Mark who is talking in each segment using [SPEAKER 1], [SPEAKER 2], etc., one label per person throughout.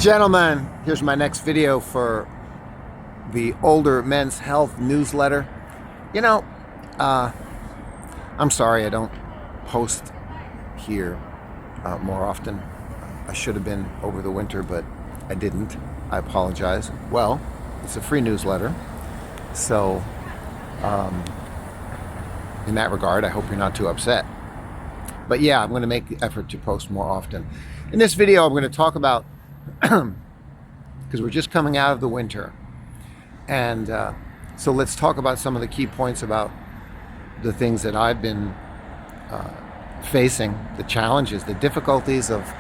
[SPEAKER 1] Gentlemen, here's my next video for the Older Men's Health newsletter. You know, I'm sorry I don't post here more often. I should have been over the winter, but I didn't. I apologize. Well, it's a free newsletter, so in that regard, I hope you're not too upset. But yeah, I'm going to make the effort to post more often. In this video, I'm going to talk about because we're just coming out of the winter. And so let's talk about some of the key points about the things that I've been facing, the challenges, the difficulties of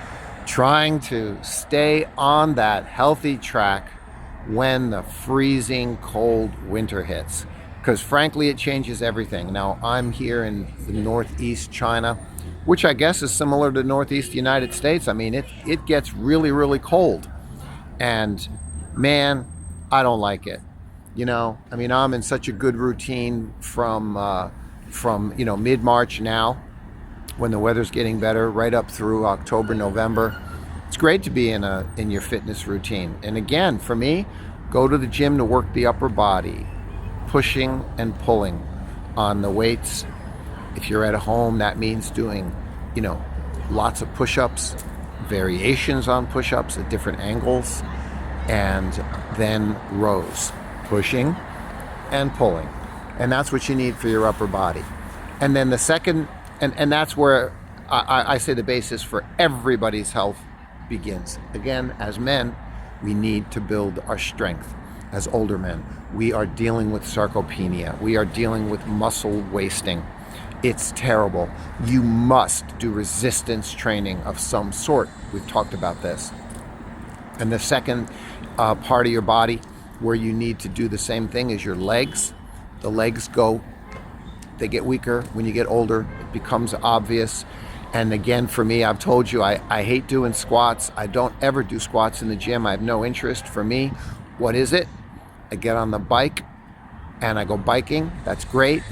[SPEAKER 1] trying to stay on that healthy track when the freezing cold winter hits. Because frankly, it changes everything. Now, I'm here in the Northeast China, which I guess is similar to Northeast United States. I mean, it gets really, really cold. And man, I don't like it. You know, I mean, I'm in such a good routine from mid-March now, when the weather's getting better, right up through October, November. It's great to be in your fitness routine. And again, for me, go to the gym to work the upper body, pushing and pulling on the weights. If you're at home, that means doing, lots of push-ups, variations on push-ups at different angles, and then rows, pushing and pulling. And that's what you need for your upper body. And then the second, and that's where I say the basis for everybody's health begins. Again, as men, we need to build our strength. As older men, we are dealing with sarcopenia. We are dealing with muscle wasting. It's terrible. You must do resistance training of some sort. We've talked about this. And the second part of your body where you need to do the same thing is your legs. The legs they get weaker when you get older. It becomes obvious. And again, for me, I've told you, I hate doing squats. I don't ever do squats in the gym. I have no interest. For me, what is it? I get on the bike and I go biking. That's great.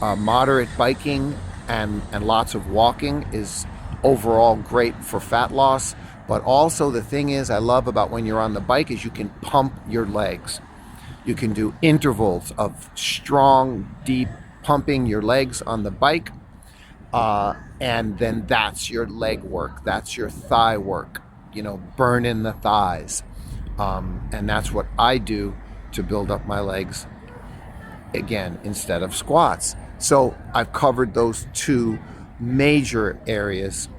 [SPEAKER 1] Moderate biking and lots of walking is overall great for fat loss. But also the thing is, I love about when you're on the bike is you can pump your legs. You can do intervals of strong, deep pumping your legs on the bike. And then that's your leg work. That's your thigh work, burn in the thighs. And that's what I do to build up my legs, again, instead of squats. So I've covered those two major areas,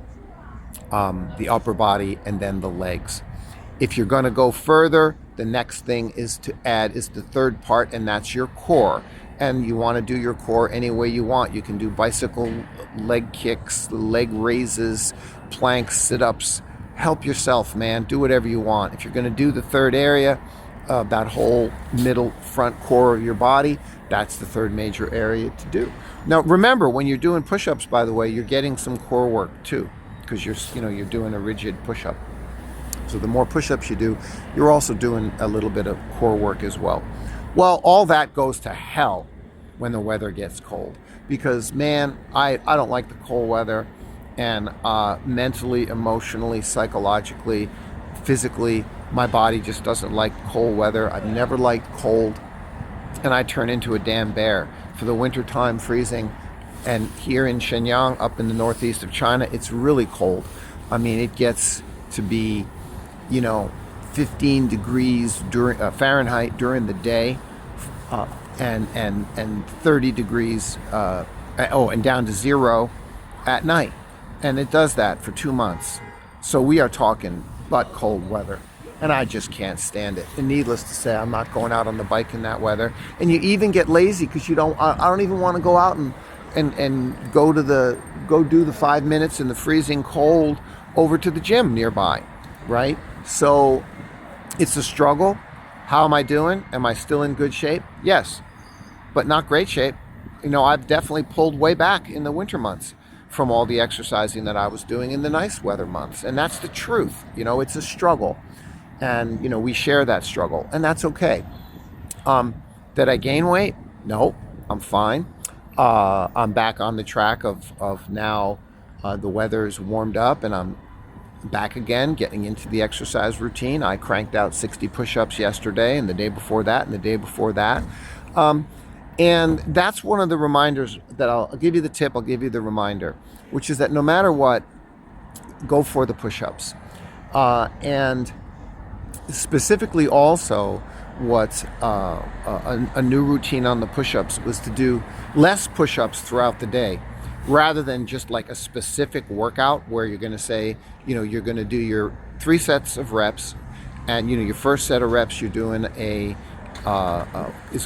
[SPEAKER 1] the upper body and then the legs. If you're going to go further, the next thing is to add is the third part, and that's your core. And you want to do your core any way you want. You can do bicycle leg kicks, leg raises, planks, sit-ups. Help yourself, man. Do whatever you want. If you're going to do the third area, that whole middle front core of your body, that's the third major area to do. Now, remember, when you're doing push-ups, by the way, you're getting some core work too, because you're doing a rigid push-up. So the more push-ups you do, you're also doing a little bit of core work as well. Well, all that goes to hell when the weather gets cold, because man, I don't like the cold weather, and mentally, emotionally, psychologically, physically, my body just doesn't like cold weather. I've never liked cold, and I turn into a damn bear. For the winter time, freezing, and here in Shenyang, up in the northeast of China, it's really cold. I mean, it gets to be, 15 degrees Fahrenheit during the day, and 30 degrees, and down to 0 at night. And it does that for 2 months. So we are talking butt cold weather. And I just can't stand it. And needless to say, I'm not going out on the bike in that weather. And you even get lazy because I don't even want to go out and go do the 5 minutes in the freezing cold over to the gym nearby, right? So it's a struggle. How am I doing? Am I still in good shape? Yes, but not great shape. I've definitely pulled way back in the winter months from all the exercising that I was doing in the nice weather months. And that's the truth. It's a struggle. And, we share that struggle, and that's okay. Did I gain weight? No, I'm fine. I'm back on the track of now the weather's warmed up, and I'm back again, getting into the exercise routine. I cranked out 60 push-ups yesterday, and the day before that, and the day before that. And that's one of the reminders that I'll give you the tip, I'll give you the reminder, which is that no matter what, go for the push-ups. And specifically also, what a new routine on the push-ups was to do less push-ups throughout the day, rather than just like a specific workout where you're going to say, you're going to do your 3 sets of reps, and your first set of reps you're doing is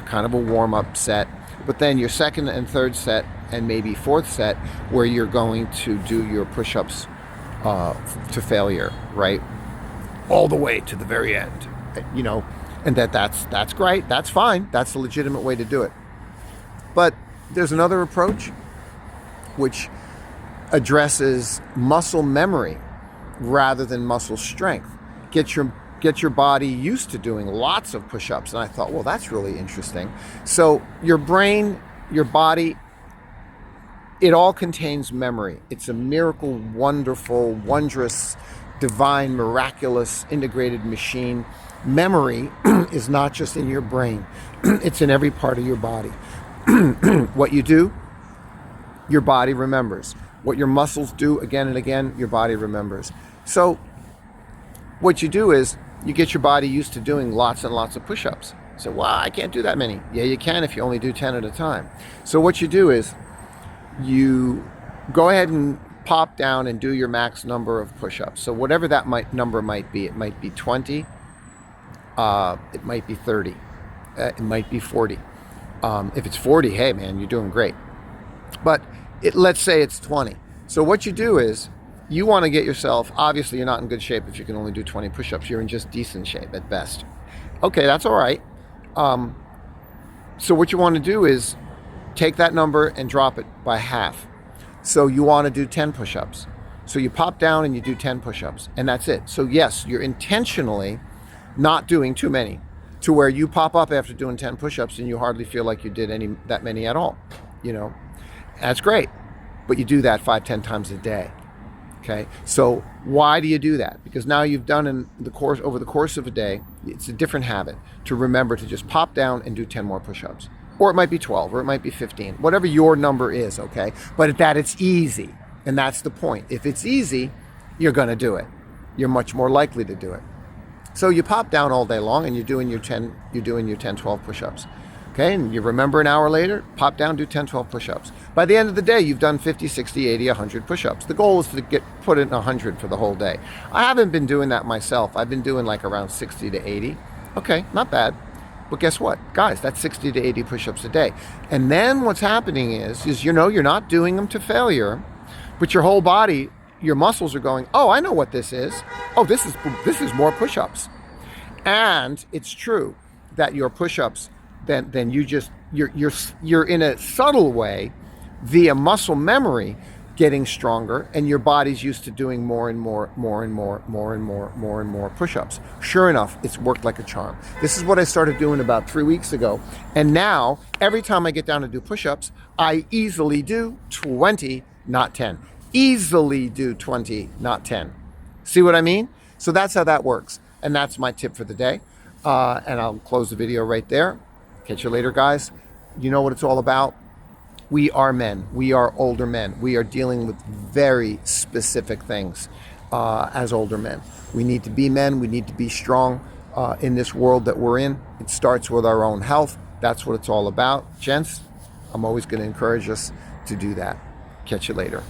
[SPEAKER 1] kind of a warm-up set, but then your second and third set and maybe fourth set where you're going to do your push-ups to failure, right, all the way to the very end, and that's great, that's fine, that's a legitimate way to do it. But there's another approach which addresses muscle memory rather than muscle strength. Get your body used to doing lots of push-ups. And I thought, well, that's really interesting. So your brain, your body, it all contains memory. It's a miracle, wonderful, wondrous, divine, miraculous, integrated machine. Memory is not just in your brain. It's in every part of your body. What you do, your body remembers. What your muscles do again and again, your body remembers. So what you do is you get your body used to doing lots and lots of push-ups. So, well, I can't do that many. Yeah, you can if you only do 10 at a time. So what you do is you go ahead and pop down and do your max number of push-ups. So whatever that number might be, it might be 20, it might be 30, it might be 40. If it's 40, hey man, you're doing great. But let's say it's 20. So what you do is you want to get yourself, obviously you're not in good shape if you can only do 20 push-ups. You're in just decent shape at best. Okay, that's all right. So what you want to do is take that number and drop it by half. So you want to do 10 push-ups. So you pop down and you do 10 push-ups, and that's it. So yes, you're intentionally not doing too many, to where you pop up after doing 10 push-ups and you hardly feel like you did that many at all. That's great, but you do that 5-10 times a day. Okay, so why do you do that? Because now you've done over the course of a day, it's a different habit to remember to just pop down and do 10 more push-ups. Or it might be 12, or it might be 15, whatever your number is, okay? But that it's easy, and that's the point. If it's easy, you're gonna do it. You're much more likely to do it. So you pop down all day long and you're doing your 10, 12 push-ups. Okay, and you remember an hour later, pop down, do 10, 12 push-ups. By the end of the day, you've done 50, 60, 80, 100 push-ups. The goal is to put in 100 for the whole day. I haven't been doing that myself. I've been doing like around 60 to 80. Okay, not bad. But guess what? Guys, that's 60 to 80 push-ups a day. And then what's happening is you're not doing them to failure, but your whole body, your muscles are going, oh, I know what this is. Oh, this is more push-ups. And it's true that your push-ups, then you're in a subtle way, via muscle memory, getting stronger, and your body's used to doing more and more push-ups. Sure enough, it's worked like a charm. This is what I started doing about 3 weeks ago, and now every time I get down to do push-ups, I easily do 20, not 10. Easily do 20, not 10. See what I mean? So that's how that works, and that's my tip for the day. And I'll close the video right there. Catch you later, guys. You know what it's all about. We are men. We are older men. We are dealing with very specific things as older men. We need to be men. We need to be strong in this world that we're in. It starts with our own health. That's what it's all about. Gents, I'm always going to encourage us to do that. Catch you later.